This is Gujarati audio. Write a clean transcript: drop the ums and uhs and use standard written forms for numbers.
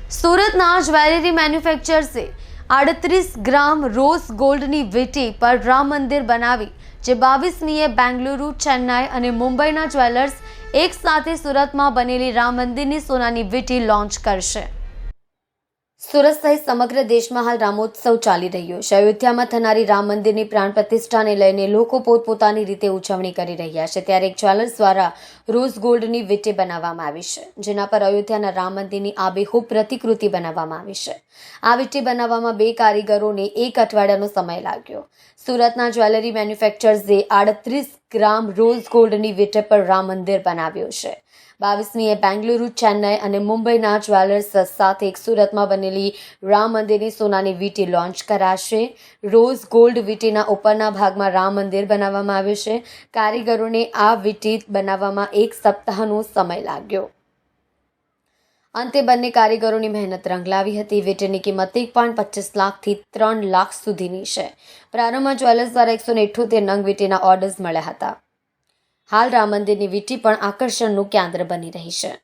સુરતના જ્વેલરી મેન્યુફેક્ચર્સે 38 ગ્રામ રોઝ ગોલ્ડની વીંટી પર રામ મંદિર બનાવી જે 22મીએ બેંગલુરુ, ચેન્નાઈ અને મુંબઈના જ્વેલર્સ એક સાથે સુરતમાં બનેલી રામ મંદિરની સોનાની વીંટી લોન્ચ કરશે। સુરત સહિત સમગ્ર દેશમાં હાલ રામોત્સવ ચાલી રહ્યો છે। અયોધ્યામાં થનારી રામ મંદિરની પ્રાણ પ્રતિષ્ઠાને લઈને લોકો પોતપોતાની રીતે ઉજવણી કરી રહ્યા છે। ત્યારે એક જ્વેલર્સ દ્વારા રોઝ ગોલ્ડની વીંટી બનાવવામાં આવી છે, જેના પર અયોધ્યાના રામ મંદિરની આબેહૂબ પ્રતિકૃતિ બનાવવામાં આવી છે। આ વીંટી બનાવવામાં 2 કારીગરોને 1 અઠવાડિયાનો સમય લાગ્યો। સુરતના જ્વેલરી મેન્યુફેક્ચર્સે 38 ગ્રામ રોઝ ગોલ્ડની વીંટી પર રામ મંદિર બનાવ્યું છે। 22મીએ બેંગલુરુ, ચેન્નાઈ અને મુંબઈના જ્વેલર્સ સાથે એક સુરતમાં બનેલી રામ મંદિરની સોનાની વીંટી લોન્ચ કરાશે। રોઝ ગોલ્ડ વીંટીના ઉપરના ભાગમાં રામ મંદિર બનાવવામાં આવ્યું છે। કારીગરોને આ વીંટી બનાવવામાં 1 સપ્તાહનો સમય લાગ્યો। અંતે બંને કારીગરોની મહેનત રંગ લાવી હતી। વીંટીની કિંમત 1.25 લાખથી 3 લાખ સુધીની છે। પ્રારંભમાં જ્વેલર્સ દ્વારા 178 નંગ વીંટીના ઓર્ડર્સ મળ્યા હતા। હાલ રામ મંદિરની વીંટી પણ આકર્ષણનું કેન્દ્ર બની રહી છે।